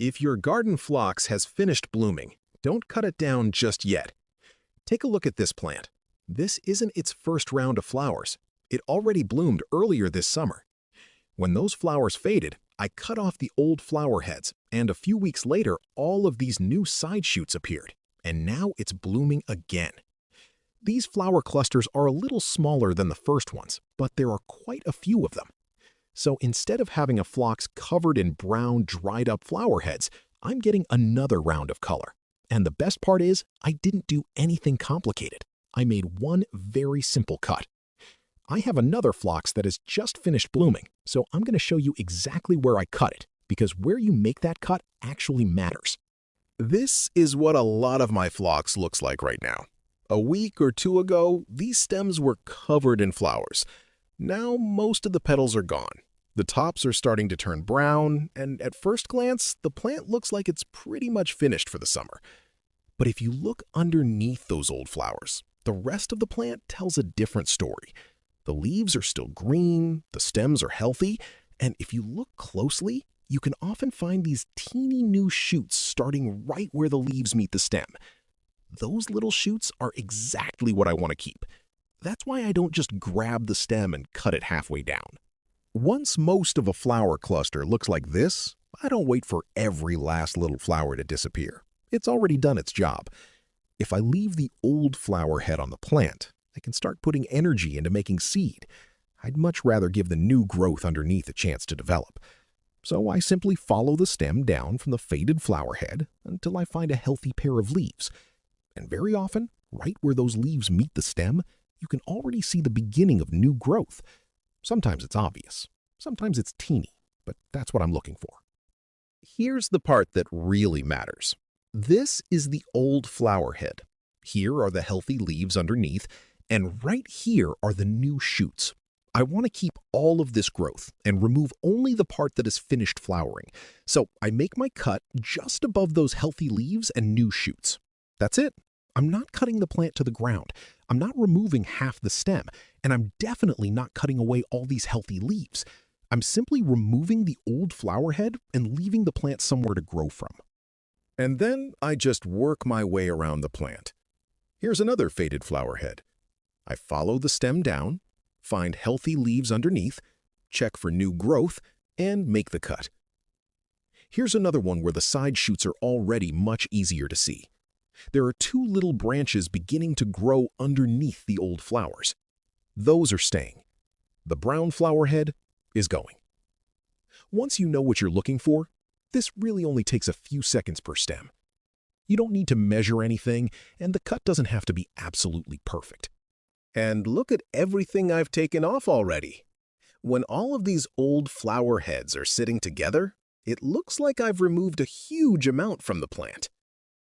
If your garden phlox has finished blooming, don't cut it down just yet. Take a look at this plant. This isn't its first round of flowers. It already bloomed earlier this summer. When those flowers faded, I cut off the old flower heads, and a few weeks later, all of these new side shoots appeared, and now it's blooming again. These flower clusters are a little smaller than the first ones, but there are quite a few of them. So instead of having a phlox covered in brown, dried-up flower heads, I'm getting another round of color. And the best part is, I didn't do anything complicated. I made one very simple cut. I have another phlox that has just finished blooming, so I'm going to show you exactly where I cut it, because where you make that cut actually matters. This is what a lot of my phlox looks like right now. A week or two ago, these stems were covered in flowers. Now most of the petals are gone. The tops are starting to turn brown, and at first glance, the plant looks like it's pretty much finished for the summer. But if you look underneath those old flowers, the rest of the plant tells a different story. The leaves are still green, the stems are healthy, and if you look closely, you can often find these teeny new shoots starting right where the leaves meet the stem. Those little shoots are exactly what I want to keep. That's why I don't just grab the stem and cut it halfway down. Once most of a flower cluster looks like this, I don't wait for every last little flower to disappear. It's already done its job. If I leave the old flower head on the plant, I can start putting energy into making seed. I'd much rather give the new growth underneath a chance to develop. So I simply follow the stem down from the faded flower head until I find a healthy pair of leaves. And very often, right where those leaves meet the stem, you can already see the beginning of new growth. Sometimes it's obvious, sometimes it's teeny, but that's what I'm looking for. Here's the part that really matters. This is the old flower head. Here are the healthy leaves underneath, and right here are the new shoots. I want to keep all of this growth and remove only the part that is finished flowering. So I make my cut just above those healthy leaves and new shoots. That's it. I'm not cutting the plant to the ground. I'm not removing half the stem, and I'm definitely not cutting away all these healthy leaves. I'm simply removing the old flower head and leaving the plant somewhere to grow from. And then I just work my way around the plant. Here's another faded flower head. I follow the stem down, find healthy leaves underneath, check for new growth, and make the cut. Here's another one where the side shoots are already much easier to see. There are two little branches beginning to grow underneath the old flowers. Those are staying. The brown flower head is going. Once you know what you're looking for, this really only takes a few seconds per stem. You don't need to measure anything, and the cut doesn't have to be absolutely perfect. And look at everything I've taken off already. When all of these old flower heads are sitting together, it looks like I've removed a huge amount from the plant.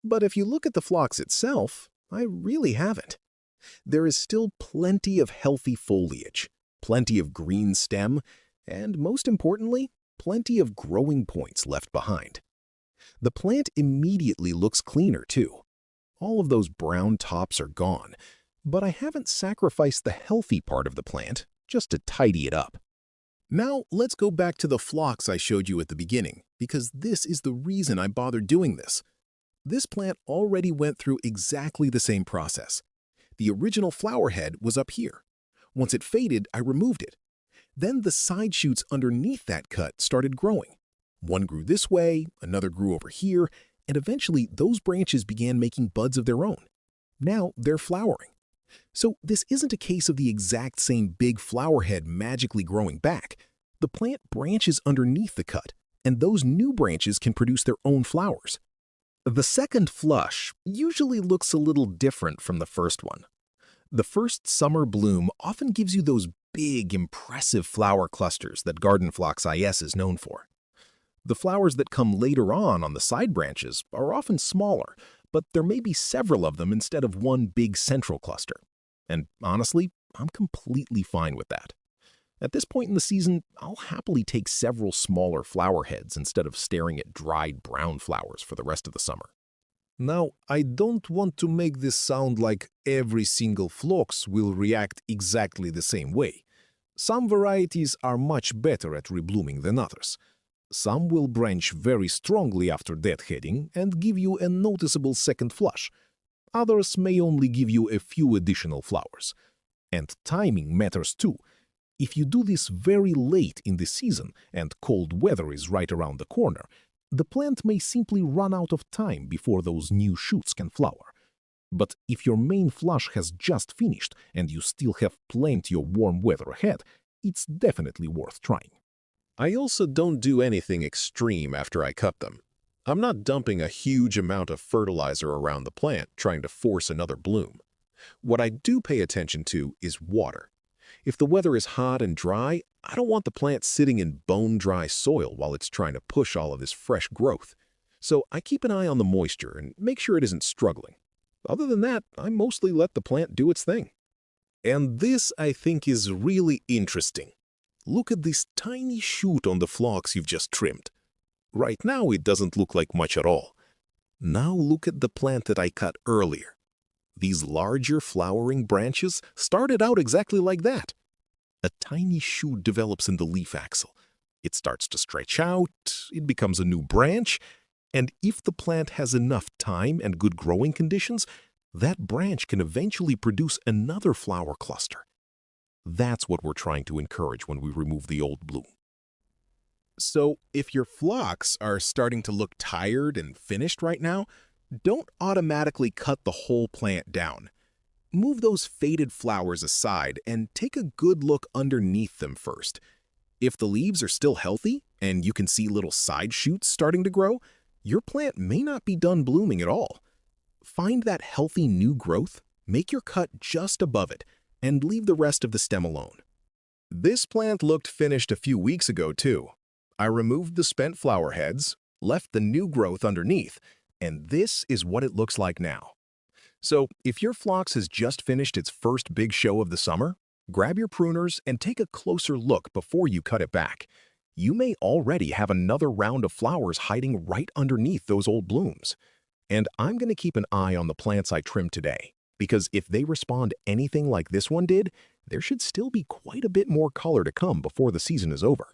But if you look at the phlox itself, I really haven't. There is still plenty of healthy foliage, plenty of green stem, and most importantly, plenty of growing points left behind. The plant immediately looks cleaner too. All of those brown tops are gone, but I haven't sacrificed the healthy part of the plant just to tidy it up. Now let's go back to the phlox I showed you at the beginning, because this is the reason I bothered doing this. This plant already went through exactly the same process. The original flower head was up here. Once it faded, I removed it. Then the side shoots underneath that cut started growing. One grew this way, another grew over here, and eventually those branches began making buds of their own. Now they're flowering. So this isn't a case of the exact same big flower head magically growing back. The plant branches underneath the cut, and those new branches can produce their own flowers. The second flush usually looks a little different from the first one. The first summer bloom often gives you those big, impressive flower clusters that garden phlox IS is known for. The flowers that come later on the side branches are often smaller, but there may be several of them instead of one big central cluster. And honestly, I'm completely fine with that. At this point in the season, I'll happily take several smaller flower heads instead of staring at dried brown flowers for the rest of the summer. Now, I don't want to make this sound like every single phlox will react exactly the same way. Some varieties are much better at reblooming than others. Some will branch very strongly after deadheading and give you a noticeable second flush. Others may only give you a few additional flowers. And timing matters too. If you do this very late in the season and cold weather is right around the corner, the plant may simply run out of time before those new shoots can flower. But if your main flush has just finished and you still have plenty of warm weather ahead, it's definitely worth trying. I also don't do anything extreme after I cut them. I'm not dumping a huge amount of fertilizer around the plant trying to force another bloom. What I do pay attention to is water. If the weather is hot and dry, I don't want the plant sitting in bone-dry soil while it's trying to push all of this fresh growth. So I keep an eye on the moisture and make sure it isn't struggling. Other than that, I mostly let the plant do its thing. And this, I think, is really interesting. Look at this tiny shoot on the phlox you've just trimmed. Right now, it doesn't look like much at all. Now look at the plant that I cut earlier. These larger flowering branches started out exactly like that. A tiny shoot develops in the leaf axil. It starts to stretch out, it becomes a new branch, and if the plant has enough time and good growing conditions, that branch can eventually produce another flower cluster. That's what we're trying to encourage when we remove the old bloom. So, if your phlox are starting to look tired and finished right now, don't automatically cut the whole plant down. Move those faded flowers aside and take a good look underneath them first. If the leaves are still healthy and you can see little side shoots starting to grow, your plant may not be done blooming at all. Find that healthy new growth, make your cut just above it, and leave the rest of the stem alone. This plant looked finished a few weeks ago too. I removed the spent flower heads, left the new growth underneath, and this is what it looks like now. So if your phlox has just finished its first big show of the summer, grab your pruners and take a closer look before you cut it back. You may already have another round of flowers hiding right underneath those old blooms. And I'm going to keep an eye on the plants I trimmed today, because if they respond anything like this one did, there should still be quite a bit more color to come before the season is over.